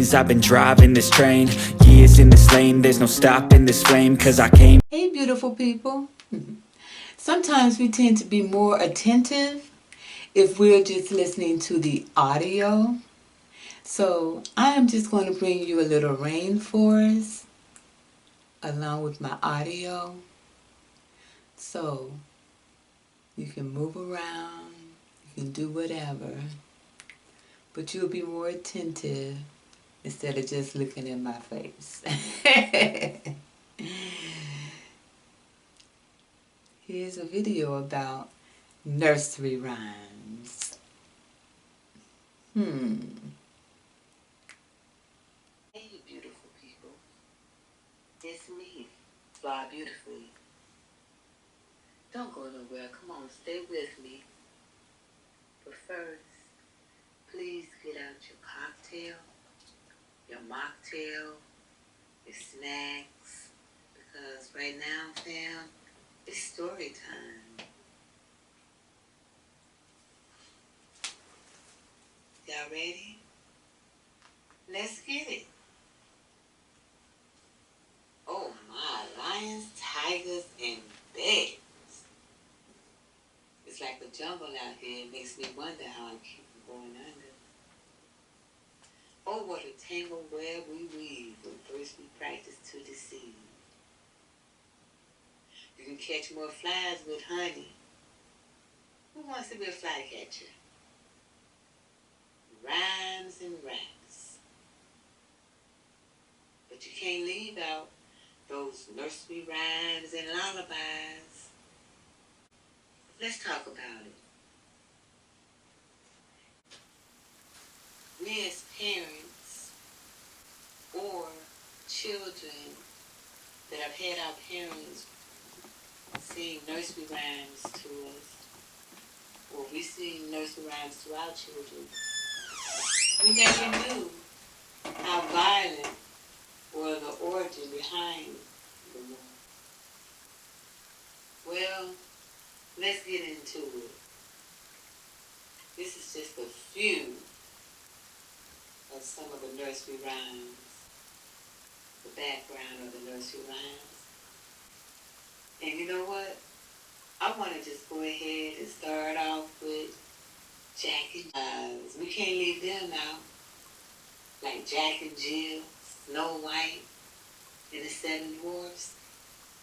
chains. I've been driving this train, years in this lane. There's no stopping this flame, cause I came. Hey beautiful people. Sometimes we tend to be more attentive if we're just listening to the audio. So I am just going to bring you a little rainforest along with my audio. So you can move around, you can do whatever, but you'll be more attentive instead of just looking at my face. Here's a video about nursery rhymes. Hey, beautiful people. It's me, Fly Beautifully. Don't go nowhere. Come on, stay with me. But first, please get out your cocktail, your mocktail, your snacks, because right now, fam, it's story time. Y'all ready? Let's get it. Oh my, lions, tigers, and bears. It's like the jungle out here. It makes me wonder how I keep from going under. Oh, what a tangled web we weave when first we practice to deceive. You can catch more flies with honey. Who wants to be a flycatcher? Rhymes and raps. But you can't leave out those nursery rhymes and lullabies. Let's talk about it. We as parents or children that have had our parents sing nursery rhymes to us, or we sing nursery rhymes to our children, we never knew how violent or the origin behind them. Well, let's get into it. This is just a few of some of the nursery rhymes, the background of the nursery rhymes. And you know what? I want to just go ahead and start off with Jack and Jill. We can't leave them out. Like Jack and Jill, Snow White, and the Seven Dwarfs.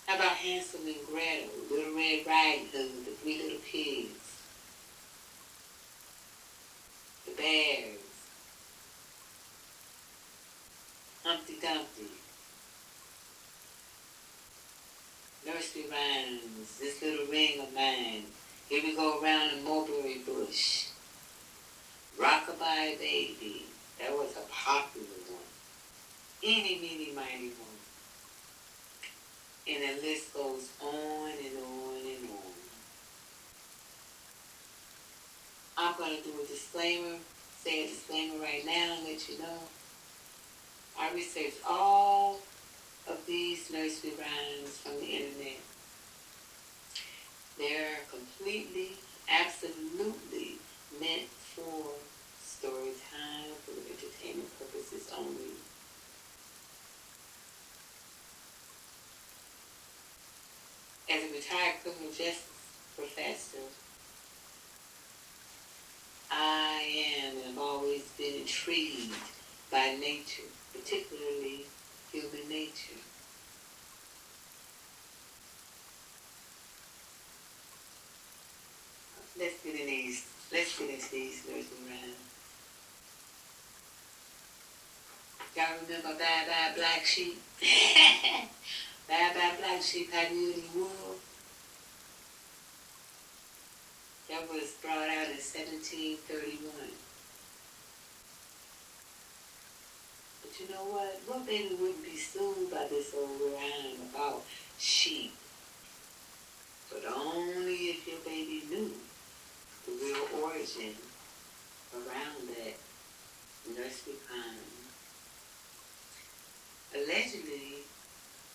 How about Hansel and Gretel, Little Red Riding Hood, the Three Little Pigs, the Bears, Humpty Dumpty, nursery rhymes, This Little Ring of Mine, Here We Go Around the Mulberry Bush, Rockabye Baby, that was a popular one, Eeny, Meeny, Miny, Moe. And the list goes on and on and on. I'm going to do a disclaimer, say a disclaimer right now and let you know. I researched all of these nursery rhymes from the internet. They're completely, absolutely meant for story time, for entertainment purposes only. As a retired criminal justice professor, I am and have always been intrigued by nature, particularly human nature. Let's get into these nursery rhymes. Y'all remember Bye Bye Black Sheep? Bye Bye Black Sheep had beauty wool. That was brought out in 1731. But you know what? What baby wouldn't be sued by this old rhyme about sheep? But only if your baby knew the real origin around that nursery rhyme. Allegedly,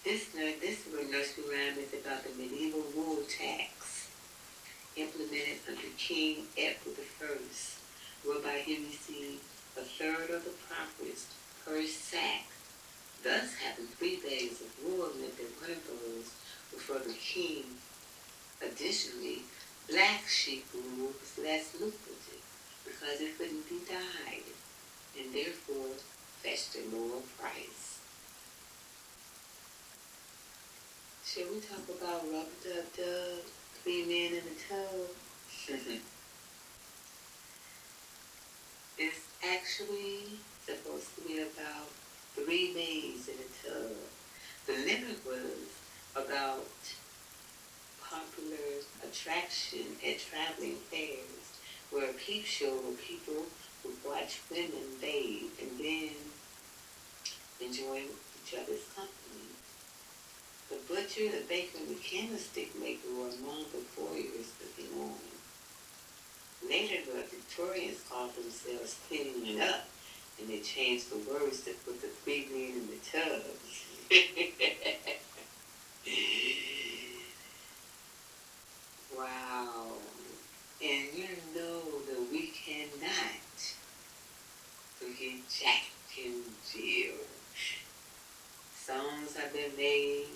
this nursery rhyme is about the medieval wool tax implemented under King Edward I, whereby he received a third of the profits per sack. Thus, having 3 bags of wool meant that one of those was for the king. Additionally, black sheep wool was less lucrative because it couldn't be dyed and therefore fetched a lower price. Shall we talk about Rubber Dub Dub, 3 men in a tub? It's actually supposed to be about 3 maids in a tub. The limit was about popular attraction at traveling fairs, where a peep show where people would watch women bathe and then enjoy each other's company. The butcher, the baker, and the candlestick maker were among the voyeurs looking on. Later, the Victorians called themselves cleaning up, and they changed the words to put the 3 men in the tub. Wow. And you know that we cannot forget Jack and Jill. Songs have been made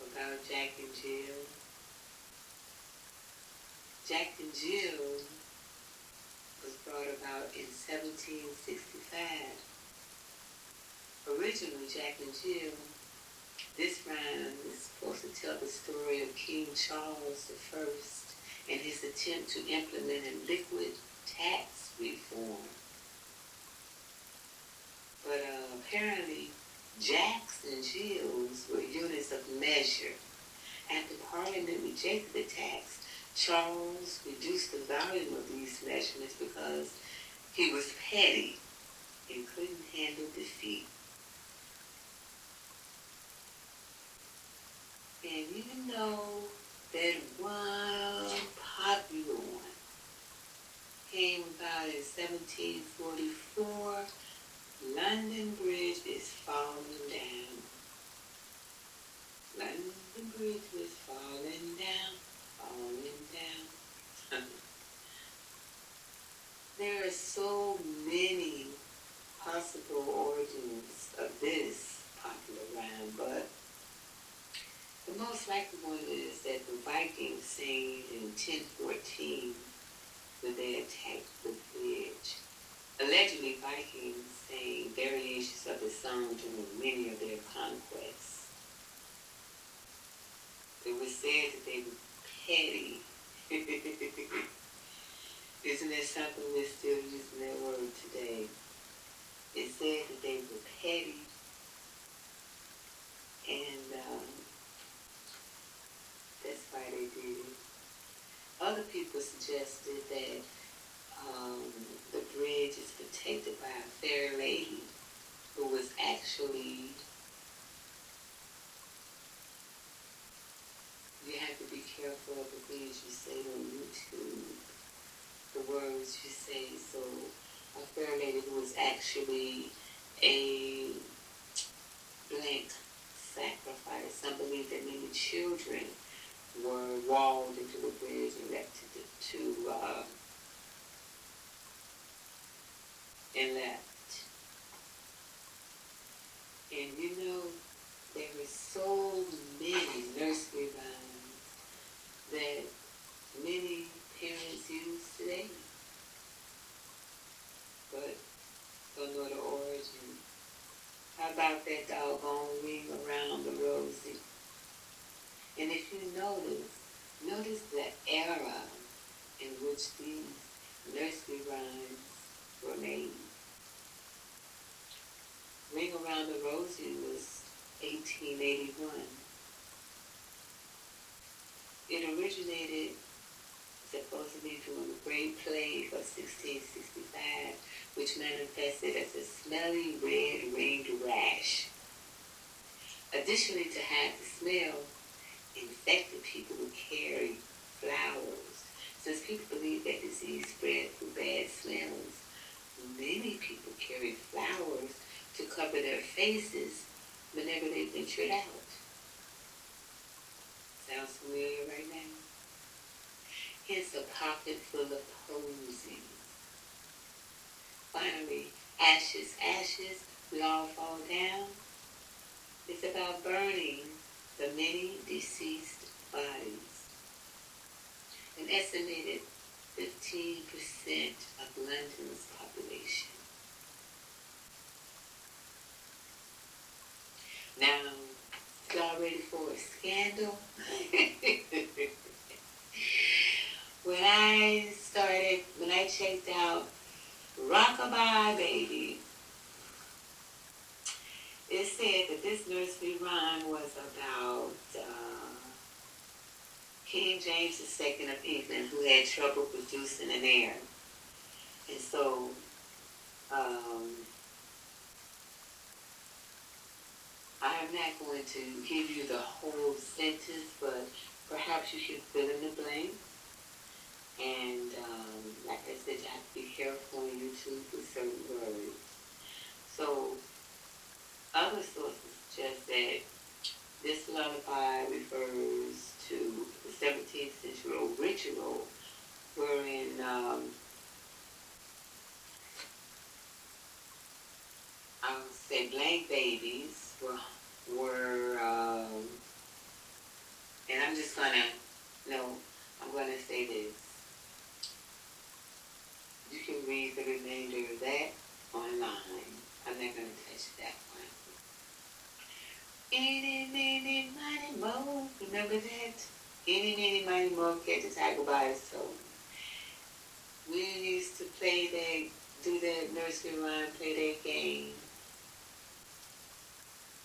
about Jack and Jill. Jack and Jill was brought about in 1765. Originally, Jack and Jill, this rhyme is supposed to tell the story of King Charles I and his attempt to implement a liquid tax reform. But apparently, Jacks and Jills were units of measure. After Parliament rejected the tax, Charles reduced the volume of these measurements because he was petty and couldn't handle defeat. And you know that one popular one came about in 1744. London Bridge is falling down. London Bridge is falling down, falling down. There are so many possible origins of this popular rhyme, but the most likely one is that the Vikings sang in 1014 when they attacked the bridge. Allegedly, Vikings sang variations of the song during many of their conquests. It was said that they were petty. Isn't that something we're still using that word today? It said that they were petty, and that's why they did it. Other people suggested that the bridge is protected by a fair lady who was actually, you have to be careful of the things you say on YouTube, the words you say. So a fair lady who was actually a blank sacrifice. Some believe that many children were walled into the bridge and left And you know, there were so many nursery rhymes that many parents use today, but don't know the origin. How about that doggone ring around the rosy? And if you notice the era in which these nursery rhymes were made. Ring Around the Rosie was 1881. It originated supposedly during the Great Plague of 1665, which manifested as a smelly red ringed rash. Additionally, to hide the smell, infected people would carry flowers. Since people believe that disease spread through bad smells, many people carried flowers to cover their faces whenever they ventured out. Sounds familiar right now? Hence a pocket full of posies. Finally, Ashes, ashes, we all fall down. It's about burning the many deceased bodies. An estimated 15% of London's population. Now, y'all ready for a scandal? When I checked out Rockabye Baby, it said that this nursery rhyme was about King James II of England, who had trouble producing an heir. And so, I am not going to give you the whole sentence, but perhaps you should fill in the blank. And like I said, you have to be careful on YouTube with certain words. So, other sources suggest that this lullaby refers to the 17th century original, wherein I would say blank babies were and I'm just gonna, I'm gonna say this. You can read the remainder of that online. I'm not gonna touch that one. Eeny, meeny, miny, moe. Remember that? Eeny, meeny, miny, moe, catch a tiger by his toe. We used to do that nursery rhyme, play that game.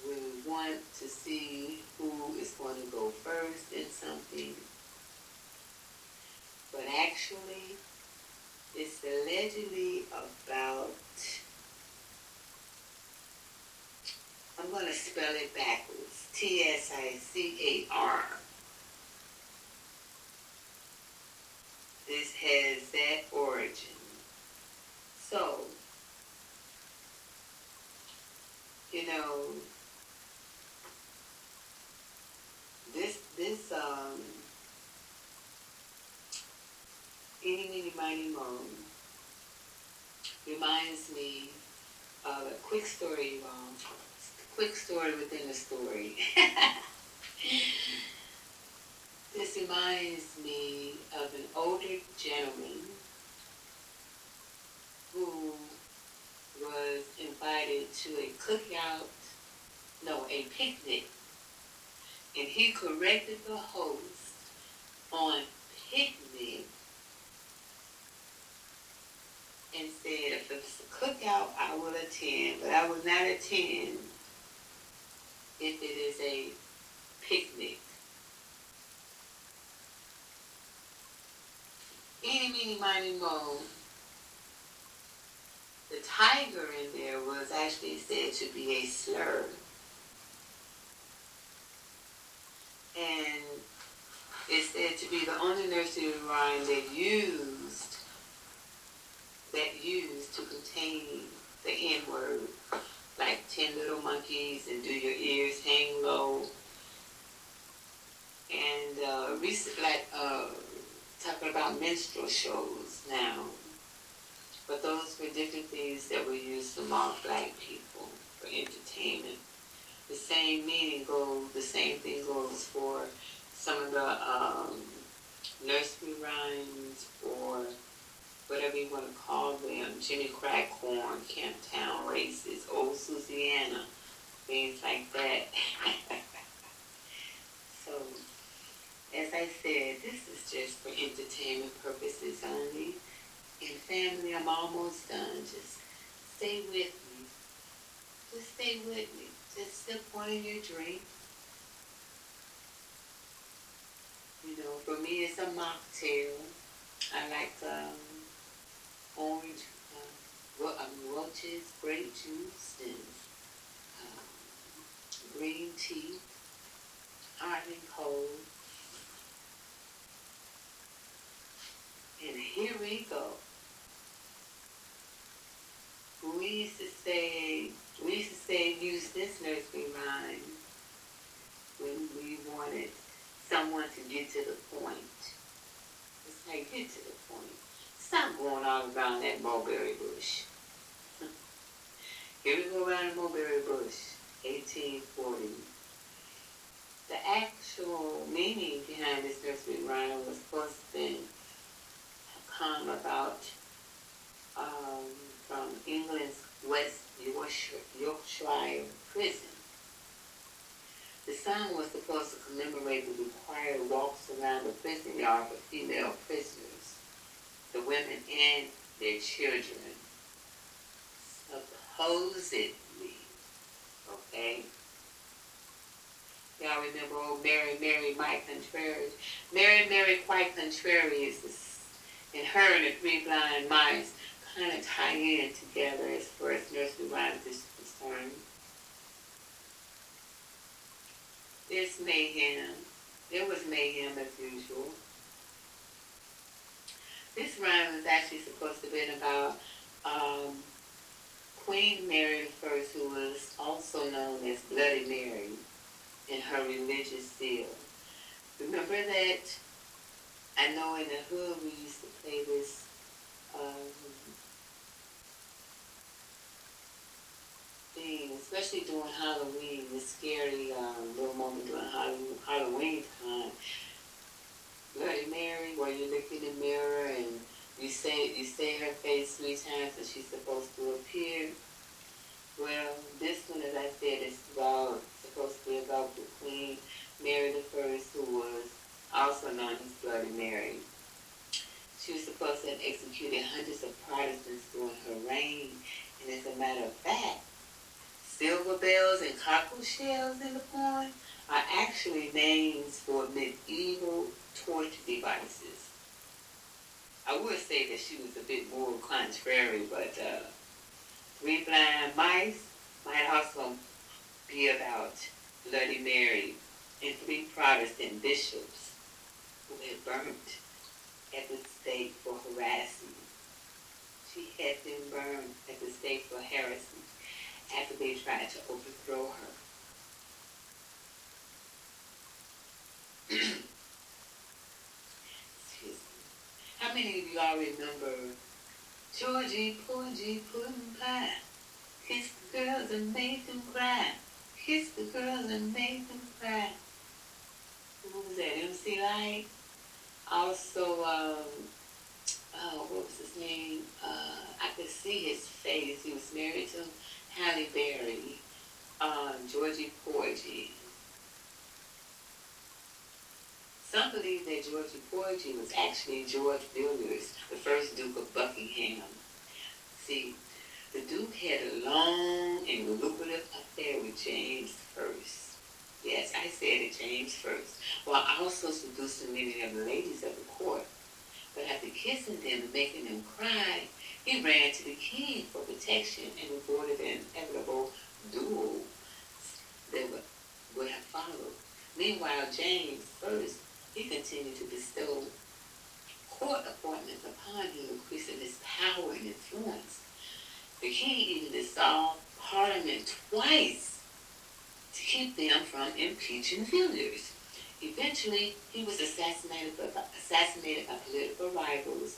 We want to see who is going to go first in something. But actually, it's allegedly about, I'm going to spell it backwards, T-S-I-C-A-R. This has that origin. So, this eeny, meeny, miny, moe reminds me of a quick story, quick story within a story. This reminds me of an older gentleman who was invited to a picnic, and he corrected the host on picnic and said, if it's a cookout, I will attend, but I will not attend if it is a picnic. Eeny, meeny, miny, moe. The tiger in there was actually said to be a slur. And it's said to be the only nursery rhyme that used to contain the N-word, like 10 little monkeys and do your ears hang low. And talking about minstrel shows now. But those were different things that were used to mock black people for entertainment. The same thing goes for some of the nursery rhymes, or whatever you want to call them, Jimmy Crackhorn, Camptown Races, Old Susiana, things like that. So, as I said, this is just for entertainment purposes only. And family, I'm almost done. Just stay with me. Just stay with me. Just sip one of your drink. For me, it's a mocktail. I like orange, roaches, grape juice, and green tea, hot and cold. And here we go. We used to say, use this nursery rhyme when we wanted someone to get to the point. It's like, get to the point. Stop going all around that mulberry bush. Here we go around the mulberry bush, 1840. The actual meaning behind this nursery rhyme was supposed to come about from England's West Yorkshire prison. The song was supposed to commemorate the required walks around the prison yard for female prisoners, the women and their children. Supposedly, okay? Y'all remember old Mary, Mary, my contrary? Mary, Mary, quite contrary is this, and her and the three blind mice kind of tie in together as far as nursery rhymes is concerned. There's mayhem. There was mayhem as usual. This rhyme is actually supposed to have been about Queen Mary I, who was also known as Bloody Mary, and her religious zeal. Remember that? I know in the hood we used to play this thing, especially during Halloween, the scary little moment during Halloween time. Bloody Mary, where you look in the mirror and you say her face 3 times and she's supposed to appear. Well, this one, as I said, is supposed to be about the Queen Mary I, who was also known as Bloody Mary. She was supposed to have executed hundreds of Protestants during her reign, and as a matter of fact, silver bells and cockle shells in the poem are actually names for medieval torture devices. I would say that she was a bit more contrary, but three blind mice might also be about Bloody Mary and 3 Protestant bishops who had burnt at the stake for heresy. She had them burned at the stake for heresy after they tried to overthrow her. Excuse me. How many of y'all remember Georgie, Porgy, Puddin' Pie? Kiss the girls and make them cry. Kiss the girls and make them cry. Who was that? MC Light? Also, what was his name? I could see his face. He was married to Halle Berry. Georgie Porgy. Some believe that Georgie Porgy was actually George Villiers, the first Duke of Buckingham. See, the Duke had a long and lucrative affair with James I. Yes, I said it, James I. While also seducing many of the ladies of the court. But after kissing them and making them cry, he ran to the king for protection and avoided an inevitable duel that would have followed. Meanwhile, James I, he continued to bestow court appointments upon him, increasing his power and influence. The king even dissolved Parliament twice to keep them from impeaching Villiers. Eventually, he was assassinated by political rivals.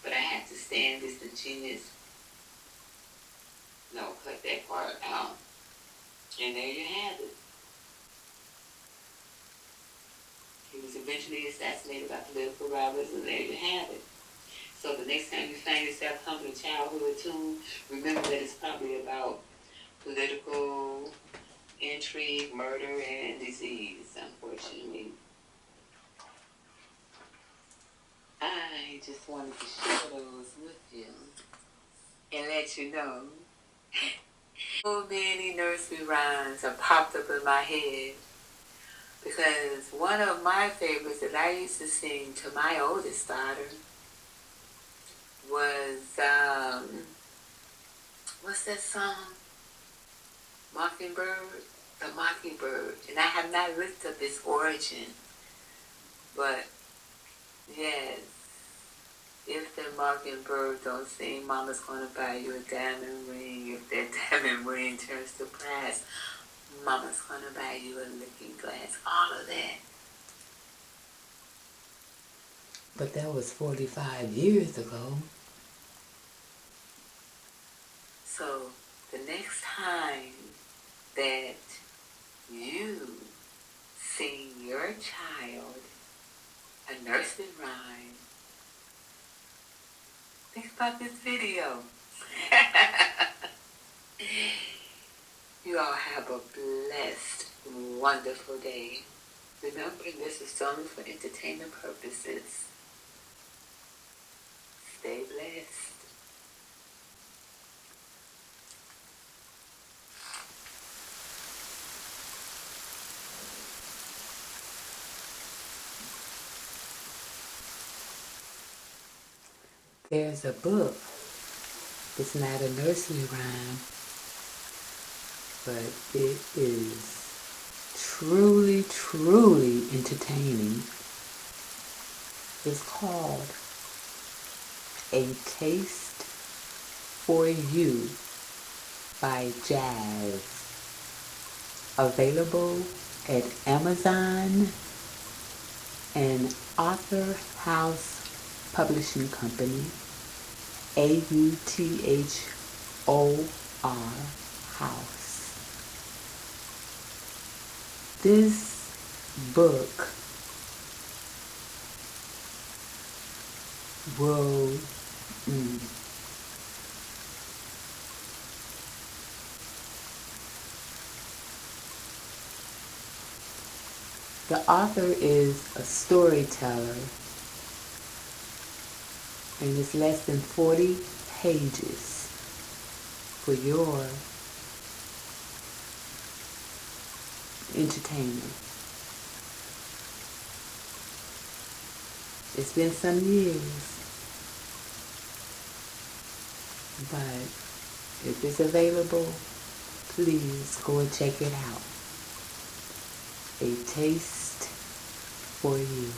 But I had to stand this ingenious. No, cut that part out. And there you have it. He was eventually assassinated by political rivals, and there you have it. So the next time you find yourself humming a childhood tune, remember that it's probably about political intrigue, murder, and disease, unfortunately. I just wanted to share those with you and let you know. So many nursery rhymes have popped up in my head because one of my favorites that I used to sing to my oldest daughter was, what's that song? Mockingbird? The Mockingbird. And I have not looked up its origin, but yes, if the mockingbird don't sing, Mama's gonna buy you a diamond ring. If that diamond ring turns to brass, Mama's gonna buy you a looking glass. All of that. But that was 45 years ago. So the next time that you sing your child a nursery rhyme, think about this video. You all have a blessed, wonderful day. Remember, this is only for entertainment purposes. Stay blessed. There's a book. It's not a nursery rhyme, but it is truly, truly entertaining. It's called A Taste for You by Jazz. Available at Amazon and Author House Publishing Company, AUTHOR House. This book will the author is a storyteller, and it's less than 40 pages for your entertainment. It's been some years, but if it's available, please go and check it out. A Taste for You.